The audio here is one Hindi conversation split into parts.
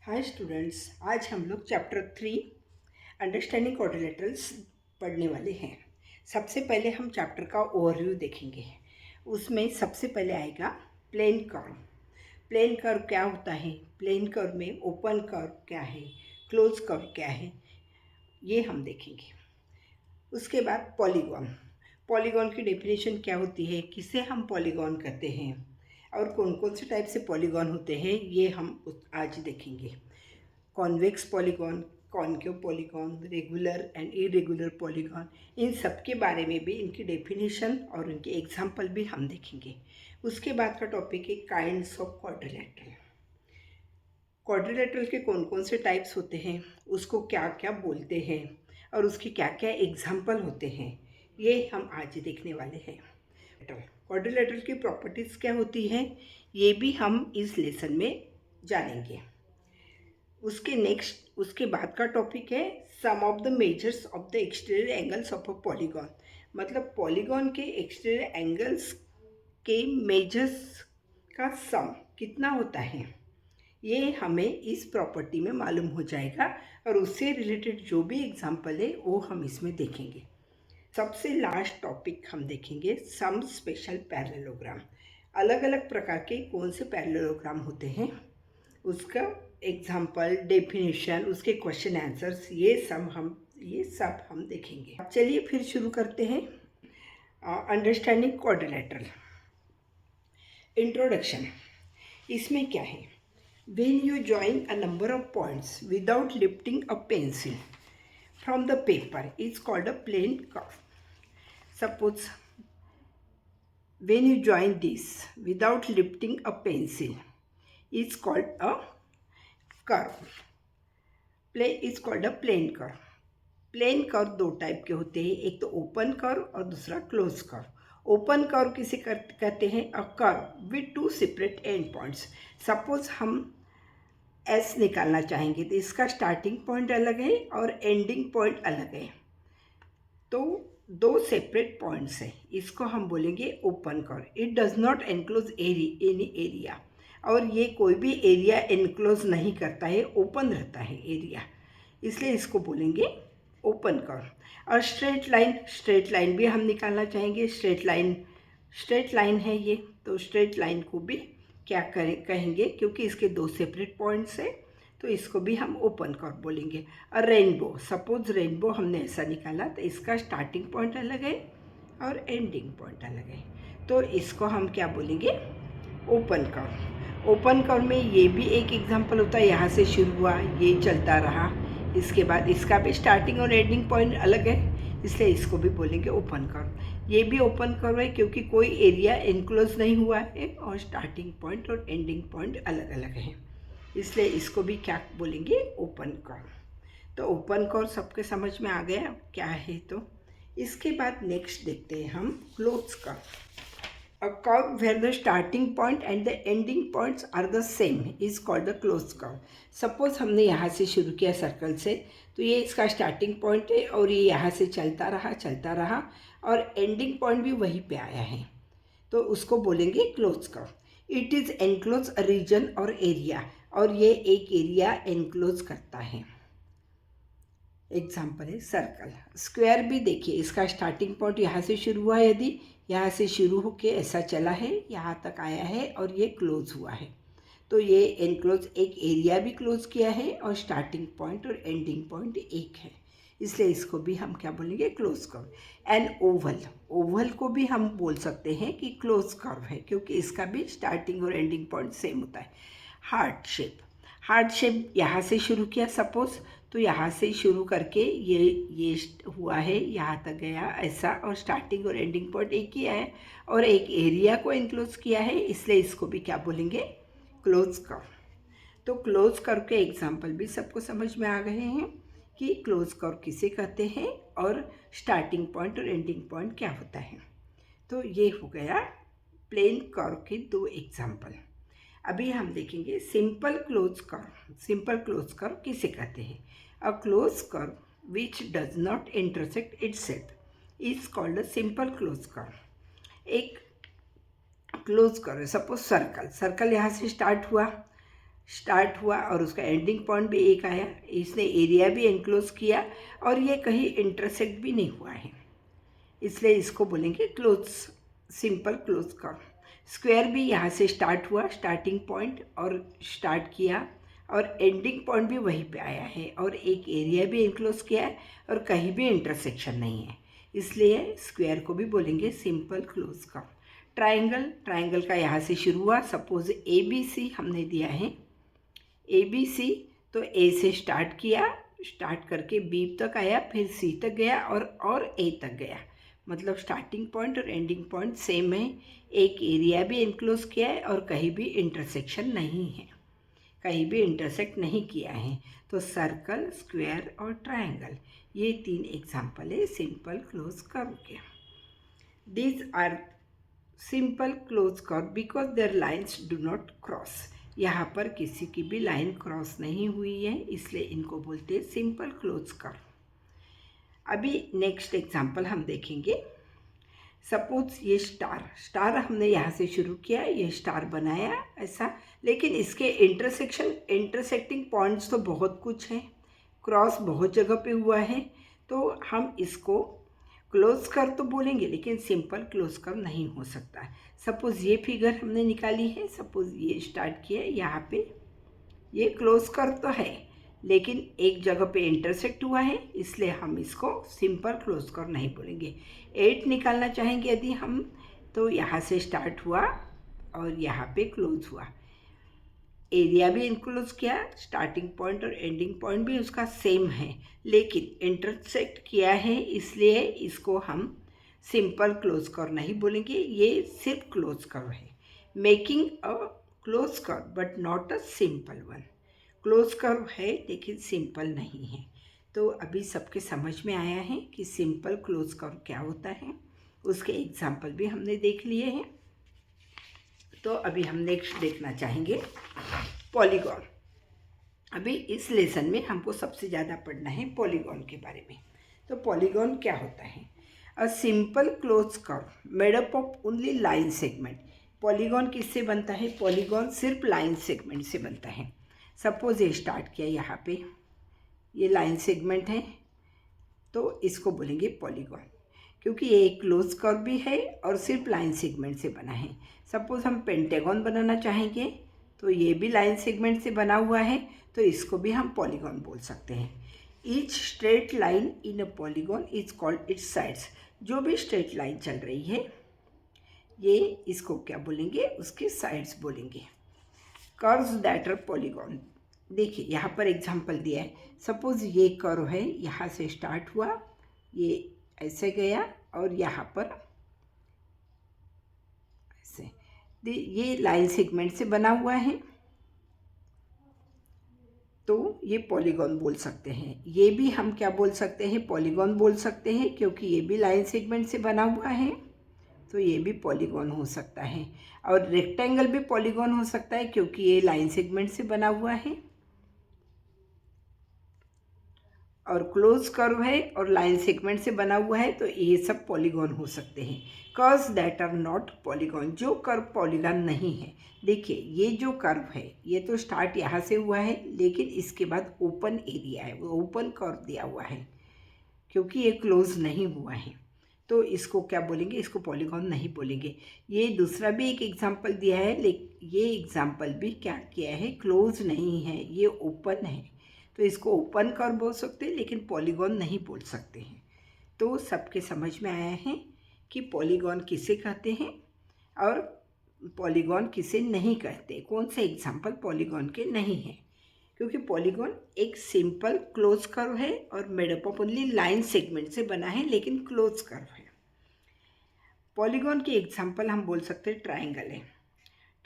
हाय स्टूडेंट्स, आज हम लोग चैप्टर 3 अंडरस्टैंडिंग क्वाड्रिलेटरल्स पढ़ने वाले हैं। सबसे पहले हम चैप्टर का ओवरव्यू देखेंगे। उसमें सबसे पहले आएगा प्लेन कर्व। प्लेन कर्व क्या होता है, प्लेन कर्व में ओपन कर्व क्या है, क्लोज कर्व क्या है, ये हम देखेंगे। उसके बाद पॉलीगॉन। पॉलीगॉन की डेफिनेशन क्या होती है, किसे हम पॉलीगॉन कहते हैं और कौन कौन से टाइप से पॉलीगॉन होते हैं, ये हम आज देखेंगे। Convex polygon, concave polygon, regular and irregular polygon, इन सब के बारे में भी, इनकी डेफिनेशन और उनके एग्जाम्पल भी हम देखेंगे। उसके बाद का टॉपिक है काइंड्स ऑफ क्वाड्रिलेटरल। क्वाड्रिलेटरल के कौन कौन से टाइप्स होते हैं, उसको क्या क्या बोलते हैं और उसके क्या क्या एग्जाम्पल होते हैं, ये हम आज देखने वाले हैं। क्वाड्रिलेटरल की प्रॉपर्टीज़ क्या होती हैं, ये भी हम इस लेसन में जानेंगे। उसके बाद का टॉपिक है sum of the measures of the exterior angles of a polygon. मतलब पॉलीगॉन के एक्सटीरियर एंगल्स के मेजर्स का सम कितना होता है, ये हमें इस प्रॉपर्टी में मालूम हो जाएगा और उससे रिलेटेड जो भी एग्जाम्पल है वो हम इसमें देखेंगे। सबसे लास्ट टॉपिक हम देखेंगे सम स्पेशल पैरेललोग्राम। अलग अलग प्रकार के कौन से पैरेललोग्राम होते हैं, उसका एग्जाम्पल, डेफिनेशन, उसके क्वेश्चन आंसर्स, ये सब हम देखेंगे। अब चलिए फिर शुरू करते हैं। Understanding quadrilateral. इंट्रोडक्शन। इसमें क्या है, when you join a number of points without lifting a pencil from the paper is called a plane curve. Suppose when you join this without lifting a pencil is called a curve. is called a plane curve. Plane curve दो टाइप के होते हैं, एक तो ओपन कर्व और दूसरा क्लोज कर्व। ओपन कर्व किसे कहते हैं, a curve with to separate and points. Suppose हम एस निकालना चाहेंगे तो इसका स्टार्टिंग पॉइंट अलग है और एंडिंग पॉइंट अलग है, तो दो सेपरेट पॉइंट्स हैं, इसको हम बोलेंगे open curve. It does not enclose any area, और ये कोई भी एरिया एनक्लोज नहीं करता है, ओपन रहता है एरिया, इसलिए इसको बोलेंगे ओपन कर्व। और स्ट्रेट लाइन भी हम निकालना चाहेंगे। स्ट्रेट लाइन है ये, तो स्ट्रेट लाइन को भी क्या कहेंगे, क्योंकि इसके दो सेपरेट पॉइंट्स हैं तो इसको भी हम ओपन कर्व बोलेंगे। और रेनबो, सपोज रेनबो हमने ऐसा निकाला तो इसका स्टार्टिंग पॉइंट अलग है और एंडिंग पॉइंट अलग है, तो इसको हम क्या बोलेंगे, ओपन कर्व। ओपन कर्व में ये भी एक एग्जांपल होता है, यहाँ से शुरू हुआ, ये चलता रहा, इसके बाद इसका भी स्टार्टिंग और एंडिंग पॉइंट अलग है, इसलिए इसको भी बोलेंगे ओपन कर्व। ये भी ओपन कर्व है क्योंकि कोई एरिया इनक्लोज नहीं हुआ है और स्टार्टिंग पॉइंट और एंडिंग पॉइंट अलग अलग हैं, इसलिए इसको भी क्या बोलेंगे, ओपन कर्व। तो ओपन कर्व सबके समझ में आ गया क्या है। तो इसके बाद नेक्स्ट देखते हैं हम close curve. A curve where the starting point and the ending points are the same is called the closed curve. Suppose हमने यहाँ से शुरू किया सर्कल से, तो ये इसका स्टार्टिंग पॉइंट है और ये यहाँ से चलता रहा और एंडिंग पॉइंट भी वहीं पे आया है, तो उसको बोलेंगे close curve. It is enclose region और एरिया, और ये एक एरिया एनक्लोज करता है। एग्जाम्पल है सर्कल। स्क्वायर भी देखिए, इसका स्टार्टिंग पॉइंट यहाँ से शुरू हुआ है, यदि यहाँ से शुरू होके ऐसा चला है, यहाँ तक आया है और ये क्लोज हुआ है, तो ये एनक्लोज एक एरिया भी क्लोज किया है और स्टार्टिंग पॉइंट और एंडिंग पॉइंट एक है, इसलिए इसको भी हम क्या बोलेंगे, क्लोज कर्व। एंड ओवल को भी हम बोल सकते हैं कि क्लोज कर्व है, क्योंकि इसका भी स्टार्टिंग और एंडिंग पॉइंट सेम होता है। हार्ट शेप यहाँ से शुरू किया सपोज, तो यहाँ से शुरू करके ये हुआ है, यहाँ तक गया ऐसा, और स्टार्टिंग और एंडिंग पॉइंट एक ही है और एक एरिया को इनक्लोज किया है, इसलिए इसको भी क्या बोलेंगे, क्लोज कर्व। तो क्लोज कर्व के एग्जाम्पल भी सबको समझ में आ गए हैं कि क्लोज कर्व किसे कहते हैं और स्टार्टिंग पॉइंट और एंडिंग पॉइंट क्या होता है। तो ये हो गया प्लेन कर्व के दो एग्जाम्पल। अभी हम देखेंगे simple close curve. Simple close curve किसे कहते हैं, a close curve which does not intersect itself is called a simple close curve. एक क्लोज कर्व, सपोज सर्कल यहाँ से स्टार्ट हुआ, स्टार्ट हुआ और उसका एंडिंग पॉइंट भी एक आया, इसने एरिया भी एनक्लोज किया और ये कहीं इंटरसेक्ट भी नहीं हुआ है, इसलिए इसको बोलेंगे close, simple close curve. Square भी यहाँ से स्टार्ट हुआ, स्टार्टिंग पॉइंट और स्टार्ट किया और एंडिंग पॉइंट भी वहीं पे आया है और एक एरिया भी एनक्लोज किया है और कहीं भी इंटरसेक्शन नहीं है, इसलिए स्क्वायर को भी बोलेंगे simple close curve. Triangle, triangle का यहाँ से शुरू हुआ, सपोज ए बी सी हमने दिया है, ए बी सी, तो ए से स्टार्ट किया, स्टार्ट करके बी तक आया, फिर सी तक गया और ए तक गया, मतलब स्टार्टिंग पॉइंट और एंडिंग पॉइंट सेम है। एक एरिया भी इनक्लोज किया है और कहीं भी इंटरसेक्शन नहीं है, कहीं भी इंटरसेक्ट नहीं किया है। तो सर्कल, स्क्वायर और ट्रायंगल, ये 3 एग्जाम्पल है सिंपल क्लोज कर्व के। These are simple close curve because their lines do not cross. यहाँ पर किसी की भी लाइन क्रॉस नहीं हुई है, इसलिए इनको बोलते हैं सिंपल क्लोज कर्व। अभी नेक्स्ट एग्जाम्पल हम देखेंगे। सपोज ये स्टार हमने यहाँ से शुरू किया, ये स्टार बनाया ऐसा, लेकिन इसके इंटरसेक्टिंग पॉइंट्स तो बहुत कुछ है, क्रॉस बहुत जगह पे हुआ है, तो हम इसको क्लोज कर्व तो बोलेंगे लेकिन सिंपल क्लोज कर्व नहीं हो सकता है। सपोज ये फिगर हमने निकाली है, सपोज ये स्टार्ट किया, यहाँ पे ये क्लोज कर्व तो है लेकिन एक जगह पे इंटरसेक्ट हुआ है, इसलिए हम इसको सिंपल क्लोज कर्व नहीं बोलेंगे। 8 निकालना चाहेंगे यदि हम, तो यहाँ से स्टार्ट हुआ और यहाँ पे क्लोज हुआ, एरिया भी इनक्लोज किया, स्टार्टिंग पॉइंट और एंडिंग पॉइंट भी उसका सेम है, लेकिन इंटरसेक्ट किया है, इसलिए इसको हम सिंपल क्लोज कर्व नहीं बोलेंगे, ये सिर्फ क्लोज कर्व है। Making a close curve but not a simple one. Close curve है लेकिन सिंपल नहीं है। तो अभी सबके समझ में आया है कि सिंपल क्लोज कर्व क्या होता है, उसके एग्जाम्पल भी हमने देख लिए हैं। तो अभी हम नेक्स्ट देखना चाहेंगे पॉलीगॉन। अभी इस लेसन में हमको सबसे ज़्यादा पढ़ना है पॉलीगॉन के बारे में। तो पॉलीगॉन क्या होता है? A simple close curve made up of only line segment. Polygon किससे बनता है? पॉलीगॉन सिर्फ लाइन सेगमेंट से बनता है। सपोज ये स्टार्ट किया, यहाँ पे ये लाइन सेगमेंट है, तो इसको बोलेंगे पॉलीगॉन, क्योंकि ये एक क्लोज कर्व भी है और सिर्फ लाइन सेगमेंट से बना है। सपोज हम पेंटागन बनाना चाहेंगे, तो ये भी लाइन सेगमेंट से बना हुआ है, तो इसको भी हम पॉलीगॉन बोल सकते हैं। Each straight line in a polygon is called its sides. जो भी स्ट्रेट लाइन चल रही है, ये इसको क्या बोलेंगे? उसके साइड्स बोलेंगे। Curves that are polygon. देखिए यहाँ पर एग्जांपल दिया है। सपोज ये कर्व है, यहाँ से स्टार्ट हुआ, ये ऐसे गया और यहाँ पर ऐसे, ये लाइन सेगमेंट से बना हुआ है, तो ये पॉलीगॉन बोल सकते हैं। ये भी हम क्या बोल सकते हैं? पॉलीगॉन बोल सकते हैं, क्योंकि ये भी लाइन सेगमेंट से बना हुआ है, तो ये भी पॉलीगॉन हो सकता है। और रेक्टेंगल भी पॉलीगॉन हो सकता है, क्योंकि ये लाइन सेगमेंट से बना हुआ है और क्लोज कर्व है और लाइन सेगमेंट से बना हुआ है, तो ये सब पॉलीगॉन हो सकते हैं। Curves that are not polygon, जो कर्व पॉलीगॉन नहीं है। देखिए ये जो कर्व है, ये तो स्टार्ट यहाँ से हुआ है, लेकिन इसके बाद ओपन एरिया है, वो ओपन कर्व दिया हुआ है, क्योंकि ये क्लोज नहीं हुआ है, तो इसको क्या बोलेंगे? इसको पॉलीगॉन नहीं बोलेंगे। ये दूसरा भी एक एग्जाम्पल दिया है, लेकिन ये एग्जाम्पल भी क्या किया है? क्लोज नहीं है, ये ओपन है, तो इसको ओपन कर्व बोल सकते हैं, लेकिन पॉलीगॉन नहीं बोल सकते हैं। तो सबके समझ में आया है कि पॉलीगॉन किसे कहते हैं और पॉलीगॉन किसे नहीं कहते, कौन से एग्जाम्पल पॉलीगॉन के नहीं हैं। क्योंकि पॉलीगॉन एक सिंपल क्लोज कर्व है और made up of only line segment से बना है, लेकिन क्लोज कर्व है। पॉलीगॉन की एग्जाम्पल हम बोल सकते हैं ट्राइंगल है।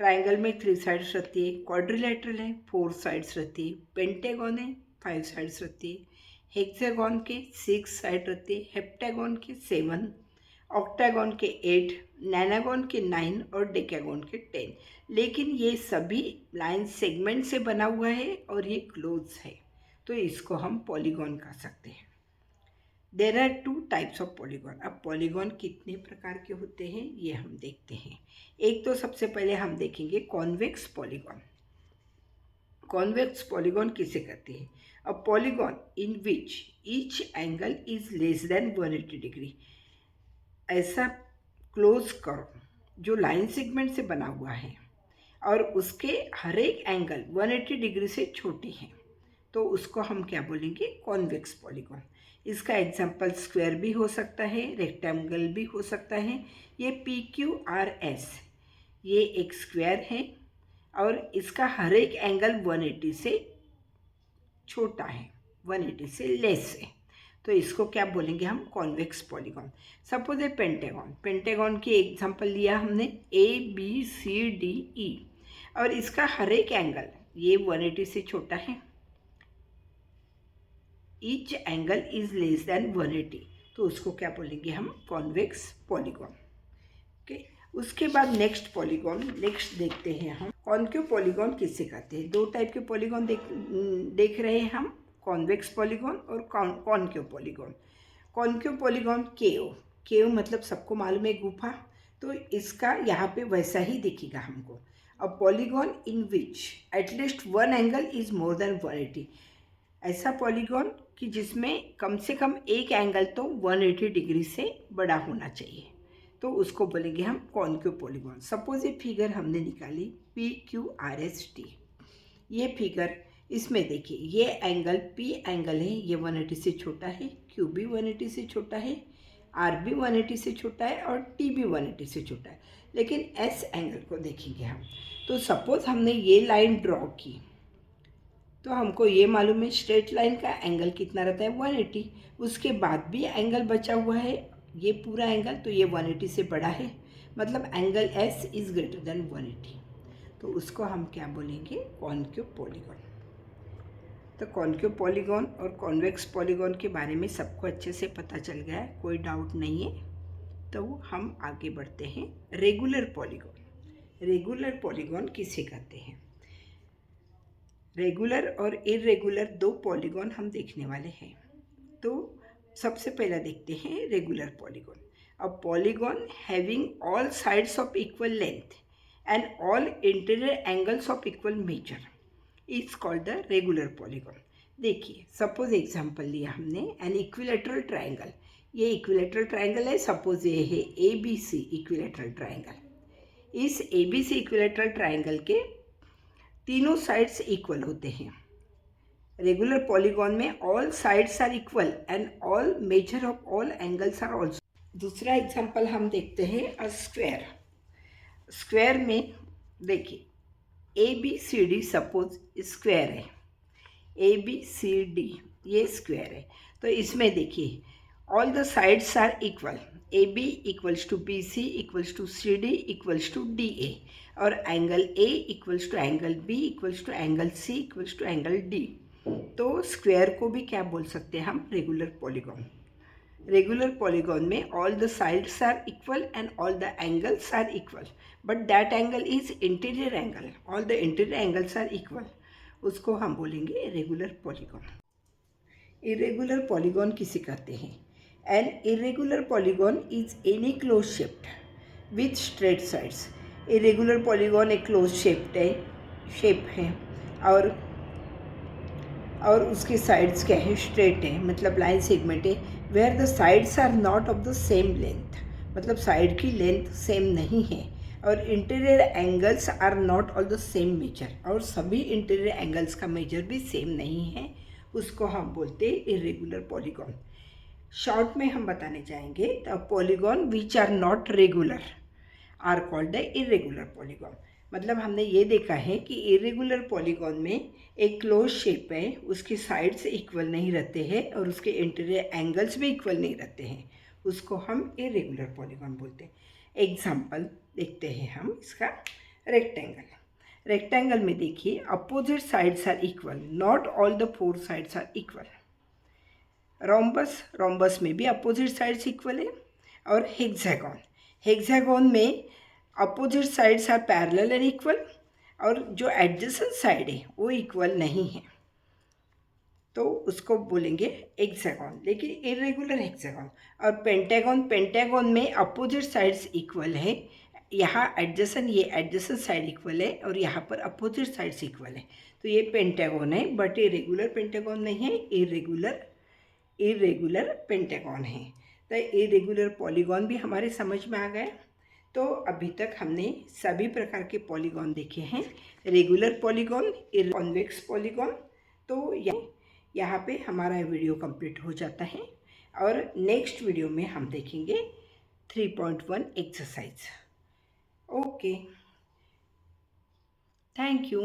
ट्राइंगल में 3 साइड्स रहती है, क्वाड्रिलेटरल है 4 साइड्स रहती है, पेंटागन है 5 साइड्स रहती है, हेक्सागन के 6 साइड रहती है, हेप्टागन के 7, ऑक्टागन के 8, नैनागन के 9 और डेकागन के 10। लेकिन ये सभी लाइन सेगमेंट से बना हुआ है और ये क्लोज है, तो इसको हम पॉलीगॉन कह सकते हैं। There are 2 types of polygon. अब पॉलीगॉन कितने प्रकार के होते हैं ये हम देखते हैं। एक तो सबसे पहले हम देखेंगे कॉन्वेक्स पॉलीगॉन। कॉन्वेक्स पॉलीगॉन किसे कहते हैं? A polygon in which each angle is less than 180 degree. ऐसा क्लोज कर्व जो लाइन सेगमेंट से बना हुआ है और उसके हर एक एंगल 180 डिग्री से छोटे हैं, तो उसको हम क्या बोलेंगे? Convex polygon. इसका एग्जांपल स्क्वायर भी हो सकता है, रेक्टेंगल भी हो सकता है। ये PQRS ये एक स्क्वायर है और इसका हर एक एंगल 180 से छोटा है, 180 से लेस है, तो इसको क्या बोलेंगे हम? Convex polygon. सपोज ए पेंटागन, पेंटागन की एग्जांपल लिया हमने ABCDE और इसका हर एक एंगल ये 180 से छोटा है, each angle is less than 180, तो उसको क्या बोलेंगे हम? Convex polygon. ओके, उसके बाद नेक्स्ट पॉलीगॉन, नेक्स्ट देखते हैं हम कॉन्केव पॉलीगॉन किसे कहते हैं। दो टाइप के पॉलीगॉन देख रहे हैं हम, कॉन्वेक्स पॉलीगॉन और कॉन्केव पॉलीगॉन। कॉन्केव पॉलीगॉन केव मतलब सबको मालूम है गुफा, तो इसका यहाँ पे वैसा ही दिखेगा हमको। A polygon in which at least one angle is more than 180। ऐसा पॉलीगॉन कि जिसमें कम से कम एक एंगल तो 180 डिग्री से बड़ा होना चाहिए, तो उसको बोलेंगे हम कॉन्केव पॉलीगॉन। सपोज ये फिगर हमने निकाली PQRST, ये फिगर, इसमें देखिए ये एंगल P एंगल है, ये 180 से छोटा है, Q भी 180 से छोटा है, R भी 180 से छोटा है और T भी 180 से छोटा है। लेकिन S एंगल को देखेंगे हम, तो सपोज हमने ये लाइन ड्रॉ की, तो हमको ये मालूम है स्ट्रेट लाइन का एंगल कितना रहता है? 180। उसके बाद भी एंगल बचा हुआ है ये पूरा एंगल, तो ये 180 से बड़ा है, मतलब angle S is greater than 180, तो उसको हम क्या बोलेंगे? Concave polygon. तो कॉन्केव पॉलीगॉन और कॉन्वेक्स पॉलीगॉन के बारे में सबको अच्छे से पता चल गया है, कोई डाउट नहीं है। तो हम आगे बढ़ते हैं रेगुलर पॉलीगॉन। रेगुलर पॉलीगॉन किसे कहते हैं? रेगुलर और इरेगुलर दो पॉलीगॉन हम देखने वाले हैं। तो सबसे पहला देखते हैं regular polygon. A polygon having all sides of equal length and all interior angles of equal measure is called the regular polygon. देखिए सपोज एग्जांपल लिया हमने एन इक्विलेटरल ट्रायंगल, ये इक्विलेटरल ट्रायंगल है, सपोज ये है ABC इक्विलेटरल ट्रायंगल। इस ABC इक्विलेटरल ट्रायंगल के तीनों साइड्स इक्वल होते हैं। रेगुलर पॉलीगॉन में all sides are equal and all measure of all angles are also. दूसरा एग्जांपल हम देखते हैं अ स्क्वायर। स्क्वायर में देखिए ABCD सपोज स्क्वायर है, ABCD ये स्क्वायर है, तो इसमें देखिए all the sides are equal, AB equals to BC equals to CD equals to DA और angle A equals to angle B equals to angle C equals to angle D। तो स्क्वायर को भी क्या बोल सकते हैं हम? Regular polygon. रेगुलर पॉलीगॉन में all the sides are equal and all the angles are equal, but that angle is interior angle, all the interior angles are equal, उसको हम बोलेंगे रेगुलर पॉलीगॉन। इरेगुलर पॉलीगॉन किसे कहते हैं? An irregular polygon is any close shaped with straight sides. Irregular polygon एक क्लोज शेप है और उसके साइड्स क्या है? स्ट्रेट है, मतलब लाइन सेगमेंट है। Where the sides are not of the same length, मतलब साइड की लेंथ सेम नहीं है, और interior angles are not all the same measure, और सभी इंटीरियर एंगल्स का मेजर भी सेम नहीं है, उसको हम बोलते हैं इरेगुलर पॉलीगॉन। शॉर्ट में हम बताने चाहेंगे the polygon which are not regular are called the irregular polygon. मतलब हमने ये देखा है कि इरेगुलर पॉलीगॉन में एक क्लोज शेप है, उसके साइड्स इक्वल नहीं रहते हैं और उसके इंटीरियर एंगल्स भी इक्वल नहीं रहते हैं, उसको हम इरेगुलर पॉलीगॉन बोलते हैं। एग्जाम्पल देखते हैं हम इसका। रेक्टेंगल। रेक्टेंगल में देखिए opposite sides are equal, not all the four sides are equal. Rhombus, rhombus में भी अपोजिट साइड्स इक्वल है। और हेक्सागोन, हेक्सागोन में opposite sides are parallel and equal, और जो एडजेसेंट साइड है वो इक्वल नहीं है, तो उसको बोलेंगे हेक्सागोन, लेकिन इरेगुलर हेक्सागोन। और पेंटागन, पेंटागन में अपोजिट साइड्स इक्वल है, यहाँ एडजेसेंट, ये एडजेसेंट साइड इक्वल है और यहाँ पर अपोजिट साइड्स इक्वल है, तो ये पेंटागन है, बट ये रेगुलर पेंटागन नहीं है, इरेगुलर पेंटागन है। तो इरेगुलर पॉलीगॉन भी हमारे समझ में आ गए। तो अभी तक हमने सभी प्रकार के पॉलीगॉन देखे हैं, रेगुलर पॉलीगॉन, कॉन्वेक्स पॉलीगॉन। तो यहाँ पे हमारा वीडियो कंप्लीट हो जाता है और नेक्स्ट वीडियो में हम देखेंगे 3.1 एक्सरसाइज। Okay, thank you.